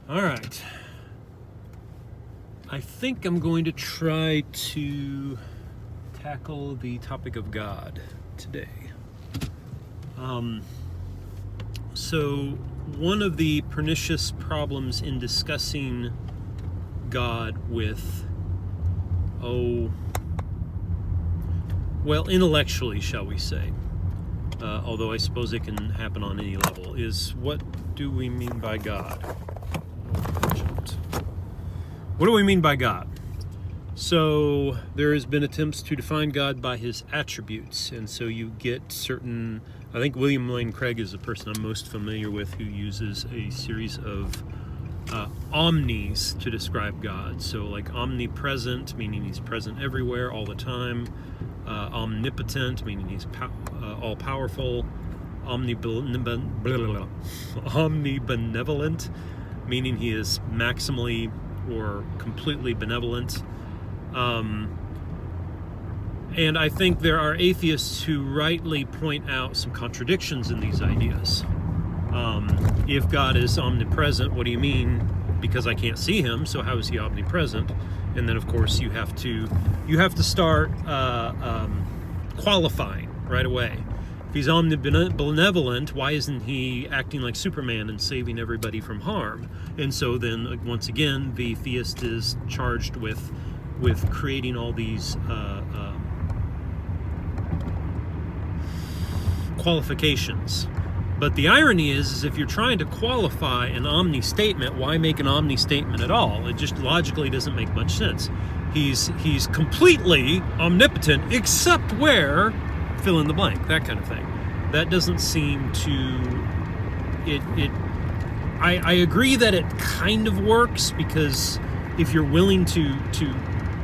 All right. I think I'm going to try to tackle the topic of God today. So one of the pernicious problems in discussing God with, intellectually, shall we say, although I suppose it can happen on any level, is what do we mean by God? What do we mean by God? So there has been attempts to define God by his attributes, and so you get certain, I think William Lane Craig is the person I'm most familiar with who uses a series of omnis to describe God. So like omnipresent, meaning he's present everywhere all the time, omnipotent, meaning he's all-powerful, omnibenevolent, meaning he is maximally or completely benevolent. And I think there are atheists who rightly point out some contradictions in these ideas. If God is omnipresent, what do you mean? Because I can't see him, so how is he omnipresent? And then, of course, you have to start qualifying right away. If he's omnibenevolent, why isn't he acting like Superman and saving everybody from harm? And so then, once again, the theist is charged with creating all these qualifications. But the irony is if you're trying to qualify an omni statement, why make an omni statement at all? It just logically doesn't make much sense. He's completely omnipotent, except where, fill in the blank, that kind of thing. That doesn't seem to I agree that it kind of works, because if you're willing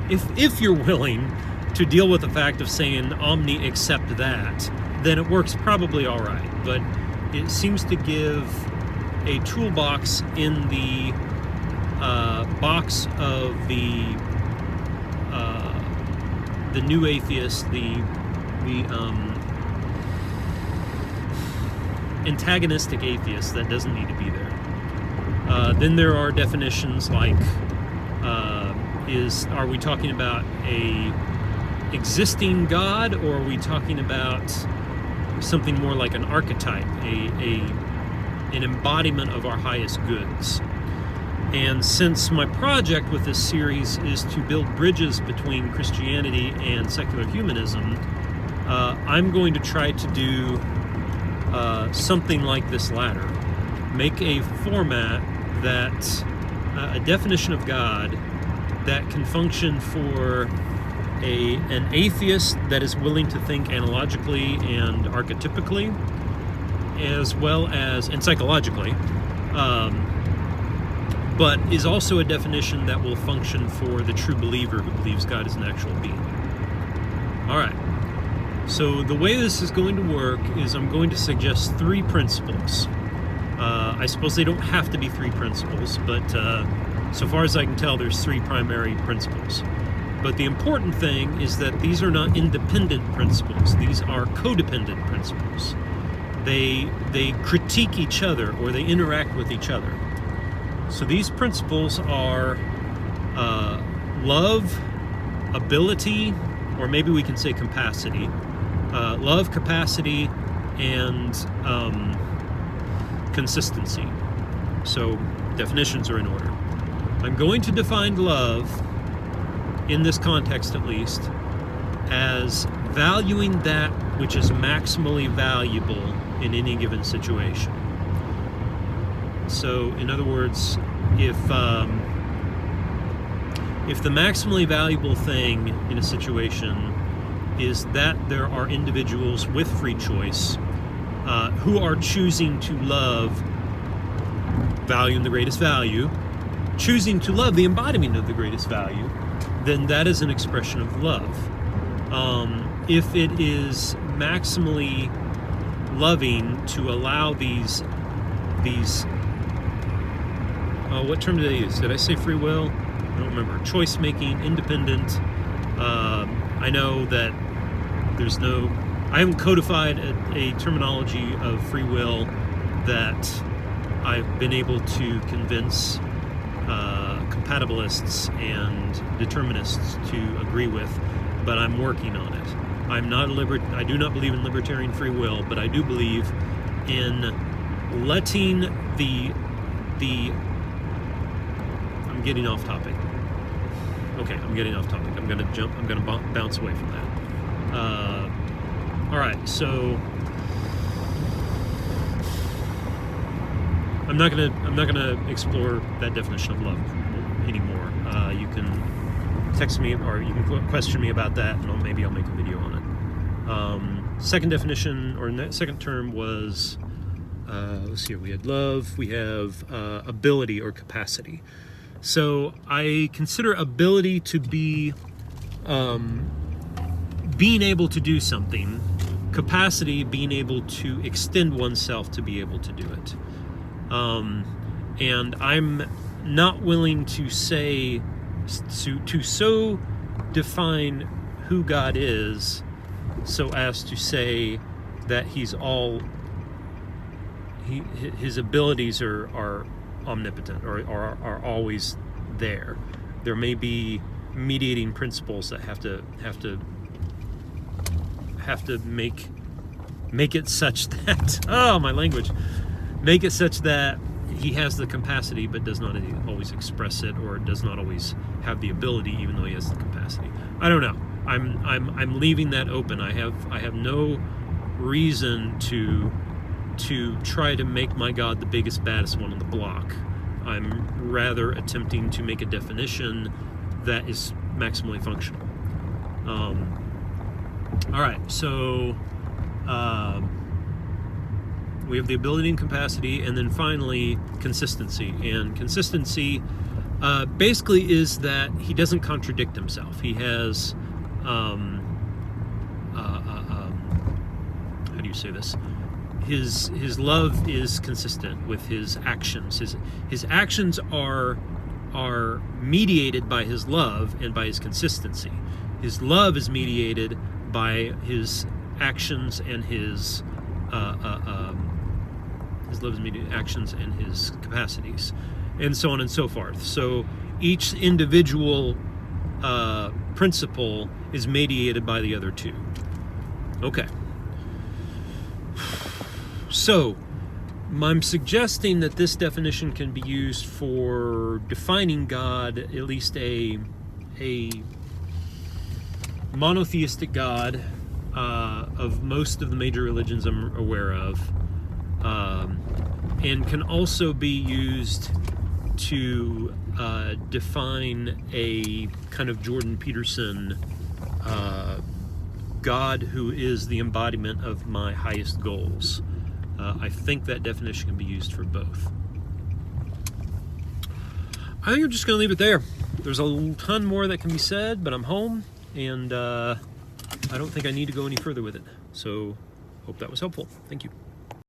if you're willing to deal with the fact of saying omni except that, then it works probably all right. But it seems to give a toolbox in the box of the new atheist, the antagonistic atheist that doesn't need to be there. Then there are definitions like, are we talking about a existing God, or are we talking about something more like an archetype, an embodiment of our highest goods? And since my project with this series is to build bridges between Christianity and secular humanism, I'm going to try to do something like this latter. Make a format that, a definition of God that can function for an atheist that is willing to think analogically and archetypically, as well as, and psychologically, but is also a definition that will function for the true believer who believes God is an actual being. All right. So the way this is going to work is I'm going to suggest 3 principles. I suppose they don't have to be 3 principles, but so far as I can tell, there's 3 primary principles. But the important thing is that these are not independent principles. These are codependent principles. They critique each other, or they interact with each other. So these principles are love, ability, or maybe we can say capacity. Love, capacity, and consistency. So definitions are in order. I'm going to define love, in this context at least, as valuing that which is maximally valuable in any given situation. So, in other words, if the maximally valuable thing in a situation is that there are individuals with free choice who are choosing to love, valuing the greatest value, choosing to love the embodiment of the greatest value, then that is an expression of love. If it is maximally loving to allow these what term did I use? Did I say free will? I don't remember. Choice making, independent. I know that I haven't codified a terminology of free will that I've been able to convince compatibilists and determinists to agree with, but I'm working on it. I'm not I do not believe in libertarian free will, but I do believe in letting the I'm getting off topic. Okay, I'm getting off topic. I'm gonna bounce away from that. All right, so I'm not gonna explore that definition of love anymore. You can text me or you can question me about that, and maybe I'll make a video on it. Second definition or second term was let's see here. We had love. We have ability or capacity. So I consider ability to be being able to do something. Capacity being able to extend oneself to be able to do it. And I'm not willing to say to so define who God is so as to say that he's all his abilities are omnipotent or are always there. There may be mediating principles that have to make it such that my language, make it such that he has the capacity but does not always express it, or does not always have the ability even though he has the capacity. I don't know. I'm leaving that open. I have no reason to try to make my God the biggest, baddest one on the block. I'm rather attempting to make a definition that is maximally functional. All right, so we have the ability and capacity, and then finally consistency. And consistency basically is that he doesn't contradict himself. He has how do you say this? His love is consistent with his actions. His actions are mediated by his love and by his consistency. His love is mediated by his actions and his love is mediated actions and his capacities, and so on and so forth. So each individual principle is mediated by the other two. Okay. So, I'm suggesting that this definition can be used for defining God, at least a monotheistic God of most of the major religions I'm aware of, and can also be used to define a kind of Jordan Peterson God who is the embodiment of my highest goals. I think that definition can be used for both. I think I'm just going to leave it there. There's a ton more that can be said, but I'm home, and I don't think I need to go any further with it. So, hope that was helpful. Thank you.